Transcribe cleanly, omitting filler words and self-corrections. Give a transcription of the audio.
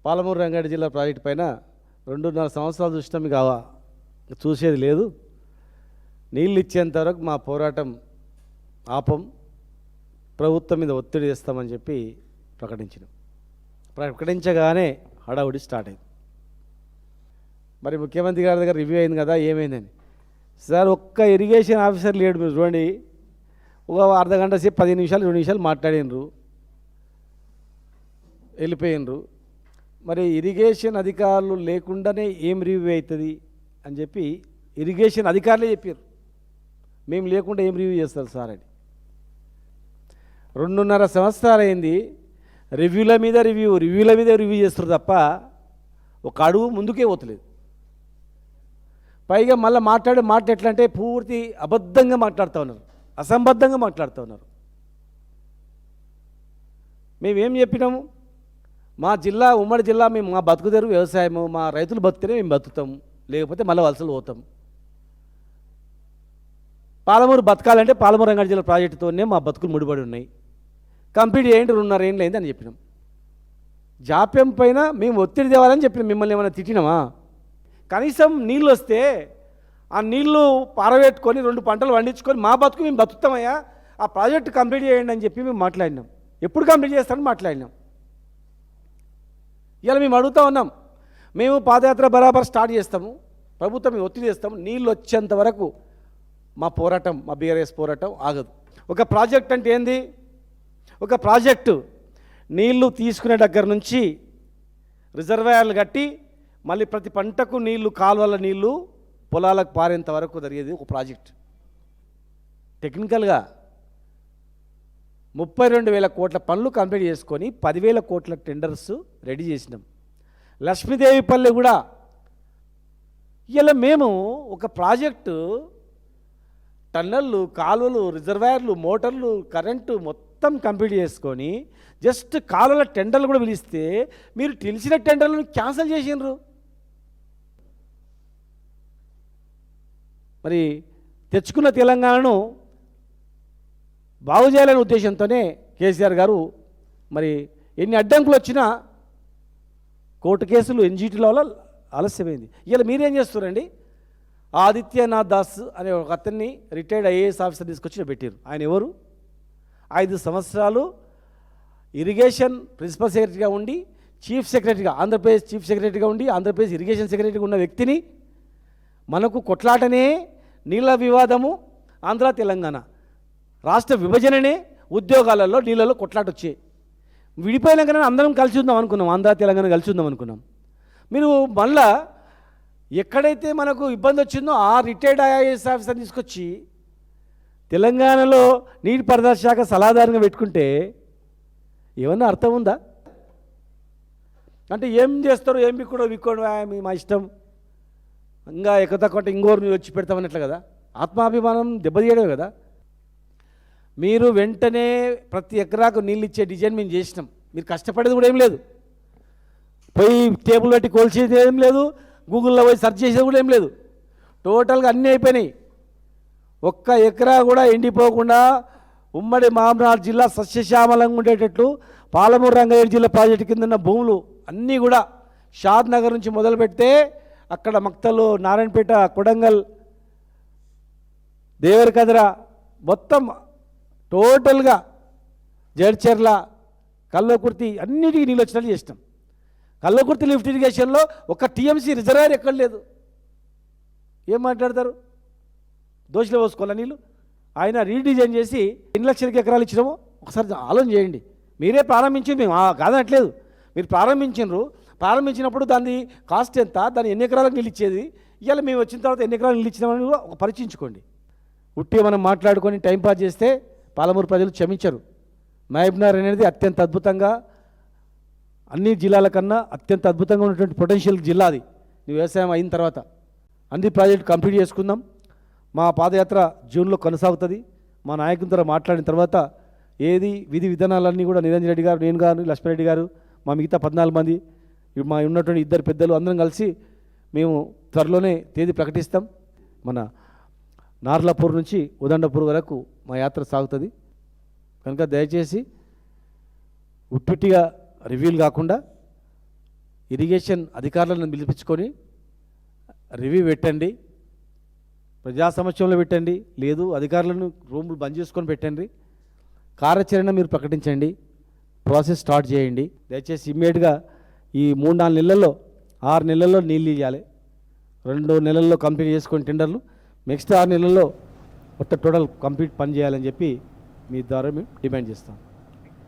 పాలమూరు రంగారెడ్డి జిల్లా ప్రాజెక్టు పైన 2.5 సంవత్సరాలు చూసినా మీకు చూసేది లేదు. నీళ్ళు ఇచ్చేంత వరకు మా పోరాటం ఆపం, ప్రభుత్వం మీద ఒత్తిడి చేస్తామని చెప్పి ప్రకటించగానే హడావుడి స్టార్ట్ అయింది. మరి ముఖ్యమంత్రి గారి దగ్గర రివ్యూ అయింది కదా, ఏమైందని. సార్ ఒక్క ఇరిగేషన్ ఆఫీసర్ లేడు. మీరు చూడండి, ఒక అర్ధగంట సేపు 10 నిమిషాలు 20 నిమిషాలు మాట్లాడినరు, వెళ్ళిపోయినరు. మరి ఇరిగేషన్ అధికారులు లేకుండానే ఏం రివ్యూ అవుతుంది అని చెప్పి ఇరిగేషన్ అధికారులే చెప్పారు. మేము లేకుండా ఏం రివ్యూ చేస్తారు సార్ అని. 2.5 సంవత్సరాలు అయింది, రివ్యూల మీద రివ్యూ చేస్తారు తప్ప ఒక అడుగు ముందుకే పోతలేదు. పైగా మళ్ళీ మాట్లాడే మాట ఎట్లా అంటే పూర్తి అబద్ధంగా మాట్లాడుతూ ఉన్నారు, అసంబద్ధంగా మాట్లాడుతూ ఉన్నారు. మేమేం చెప్పినాము? మా జిల్లా, ఉమ్మడి జిల్లా, మేము మా బతుకుదేరు వ్యవసాయము, మా రైతులు బతికితే మేము బతుకుతాము, లేకపోతే మళ్ళీ వలసలు పోతాం. పాలమూరు బతకాలంటే పాలమూరు రంగారెడ్డి జిల్లా ప్రాజెక్టుతోనే మా బతుకులు ముడిపడి ఉన్నాయి. కంప్లీట్ చేయండి, 2.5 ఏళ్ళు అయింది అని చెప్పినాం. జాప్యం పైన మేము ఒత్తిడి తేవాలని చెప్పినాం. మిమ్మల్ని ఏమైనా తిట్టినామా? కనీసం నీళ్ళు వస్తే ఆ నీళ్లు పారబెట్టుకొని 2 పంటలు పండించుకొని మా బతుకు మేము బతుకుతామయ్యా, ఆ ప్రాజెక్టు కంప్లీట్ చేయండి అని చెప్పి మేము మాట్లాడినాం. ఎప్పుడు కంప్లీట్ చేస్తారని మాట్లాడినాం. ఇలా మేము అడుగుతూ ఉన్నాం. మేము పాదయాత్ర బరాబర్ స్టార్ట్ చేస్తాము, ప్రభుత్వం మేము ఒత్తిడి చేస్తాము, నీళ్ళు వచ్చేంత వరకు మా పోరాటం, మా బీఆర్ఎస్ పోరాటం ఆగదు. ఒక ప్రాజెక్ట్ అంటే ఏంది? ఒక ప్రాజెక్టు నీళ్లు తీసుకునే దగ్గర నుంచి రిజర్వాయర్లు కట్టి మళ్ళీ ప్రతి పంటకు నీళ్లు, కాలువల నీళ్లు పొలాలకు పారేంత వరకు జరిగేది ఒక ప్రాజెక్ట్. టెక్నికల్గా 32,000 కోట్ల పనులు కంప్లీట్ చేసుకొని 10,000 కోట్ల టెండర్స్ రెడీ చేసినాం. లక్ష్మీదేవిపల్లి కూడా ఇలా మేము ఒక ప్రాజెక్టు టన్నళ్ళు, కాలువలు, రిజర్వాయర్లు, మోటార్లు, కరెంటు మొత్తం కంప్లీట్ చేసుకొని జస్ట్ కాలువల టెండర్లు కూడా పిలిస్తే మీరు తెలిసిన టెండర్లను క్యాన్సిల్ చేసినారు. మరి తెచ్చుకున్న తెలంగాణను బాగు చేయాలనే ఉద్దేశంతోనే కేసీఆర్ గారు మరి ఎన్ని అడ్డంకులు వచ్చినా కోర్టు కేసులు ఎన్జీటీల వల్ల ఆలస్యమైంది. ఇలా మీరేం చేస్తారండి? ఆదిత్యనాథ్ దాస్ అనే ఒక అతన్ని రిటైర్డ్ ఐఏఎస్ ఆఫీసర్ తీసుకొచ్చి పెట్టారు. ఆయన ఎవరు? 5 సంవత్సరాలు ఇరిగేషన్ ప్రిన్సిపల్ సెక్రటరీగా ఉండి, చీఫ్ సెక్రటరీగా, ఆంధ్రప్రదేశ్ చీఫ్ సెక్రటరీగా ఉండి, ఆంధ్రప్రదేశ్ ఇరిగేషన్ సెక్రటరీగా ఉన్న వ్యక్తిని మనకు కొట్లాటనే, నీళ్ళ వివాదము, ఆంధ్ర తెలంగాణ రాష్ట్ర విభజననే, ఉద్యోగాలలో నీళ్ళలో కొట్లాట వచ్చాయి. విడిపోయినాకనే అందరం కలిసి ఉందాం అనుకున్నాం, ఆంధ్ర తెలంగాణ కలిసి ఉందాం అనుకున్నాం. మీరు మళ్ళా ఎక్కడైతే మనకు ఇబ్బంది వచ్చిందో ఆ రిటైర్డ్ ఐఏఎస్ ఆఫీసర్ తీసుకొచ్చి తెలంగాణలో నీటిపారుదల శాఖ సలహాదారుగా పెట్టుకుంటే ఏమన్నా అర్థం ఉందా? అంటే ఏం చేస్తారు, ఏం విక్కోడు మా ఇష్టం, ఇంకా ఎక్కతక్కంటే ఇంకోరు వచ్చి పెడతామన్నట్లు కదా, ఆత్మాభిమానం దెబ్బతీయడమే కదా. మీరు వెంటనే ప్రతి ఎకరాకు నీళ్ళు ఇచ్చే డిజైన్ మేము చేసినాం. మీరు కష్టపడేది కూడా ఏం లేదు, పోయి టేబుల్ పెట్టి కోల్చేది ఏం లేదు, గూగుల్లో పోయి సెర్చ్ చేసేది కూడా ఏం లేదు. టోటల్గా అన్నీ అయిపోయినాయి. ఒక్క ఎకరా కూడా ఎండిపోకుండా ఉమ్మడి మహబూబ్నగర్ జిల్లా సస్యశ్యామలంగా ఉండేటట్లు పాలమూరు రంగారెడ్డి జిల్లా ప్రాజెక్టు కింద ఉన్న భూములు అన్నీ కూడా షాద్ నగర్ నుంచి మొదలు పెడితే అక్కడ మక్తలు, నారాయణపేట, కొడంగల్, దేవరకద్ర మొత్తం టోటల్గా జడ్చర్ల, కల్వకుర్తి అన్నిటికీ నీళ్ళు వచ్చినట్లు చేసినాం. కల్వకుర్తి లిఫ్ట్ ఇరిగేషన్లో ఒక టీఎంసీ రిజర్వాయర్ ఎక్కడ లేదు. ఏం మాట్లాడతారు? దోషులు పోసుకోవాలా నీళ్ళు? ఆయన రీడిజైన్ చేసి ఎన్ని లక్షలకి ఎకరాలు ఇచ్చినామో ఒకసారి ఆలోచన చేయండి. మీరే ప్రారంభించి, మేము కాదనట్లేదు, మీరు ప్రారంభించినప్పుడు దాని కాస్ట్ ఎంత, దాన్ని ఎన్ని ఎకరాలకు నీళ్ళు ఇచ్చేది, ఇవాళ మేము వచ్చిన తర్వాత ఎన్ని ఎకరాలు నీళ్ళు ఇచ్చినామని కూడా ఒక పరీక్షించుకోండి. ఉట్టి మనం మాట్లాడుకొని టైంపాస్ చేస్తే పాలమూరు ప్రజలు క్షమించరు. మహబూబ్నగర్ అనేది అత్యంత అద్భుతంగా, అన్ని జిల్లాల కన్నా అత్యంత అద్భుతంగా ఉన్నటువంటి పొటెన్షియల్ జిల్లా అది. వ్యవసాయం అయిన తర్వాత అన్ని ప్రాజెక్టు కంప్లీట్ చేసుకుందాం. మా పాదయాత్ర జూన్లో కొనసాగుతుంది. మా నాయకులతో మాట్లాడిన తర్వాత ఏది విధి విధానాలన్నీ కూడా నిరంజన్ రెడ్డి గారు, నేను గారు, లక్ష్మణరెడ్డి గారు, మా మిగతా 14 మంది, మా ఉన్నటువంటి 2 పెద్దలు అందరం కలిసి మేము త్వరలోనే తేదీ ప్రకటిస్తాం. మన నార్లాపూర్ నుంచి ఉదండపూర్ వరకు మా యాత్ర సాగుతుంది. కనుక దయచేసి ఉట్టిగా రివ్యూలు కాకుండా ఇరిగేషన్ అధికారులను పిలిపించుకొని రివ్యూ పెట్టండి, ప్రజా సమక్షంలో పెట్టండి, లేదు అధికారులను రూములు బంద్ చేసుకొని పెట్టండి, కార్యాచరణ మీరు ప్రకటించండి, ప్రాసెస్ స్టార్ట్ చేయండి. దయచేసి ఇమ్మీడియట్గా ఈ 3-4 నెలల్లో 6 నెలల్లో నీళ్ళు ఇవ్వాలి. 2 నెలల్లో కంప్లీట్ చేసుకొని టెండర్లు, నెక్స్ట్ 6 నెలల్లో మొత్తం టోటల్ కంప్లీట్ పని చేయాలని చెప్పి మీ ద్వారా మేము డిమాండ్ చేస్తాం.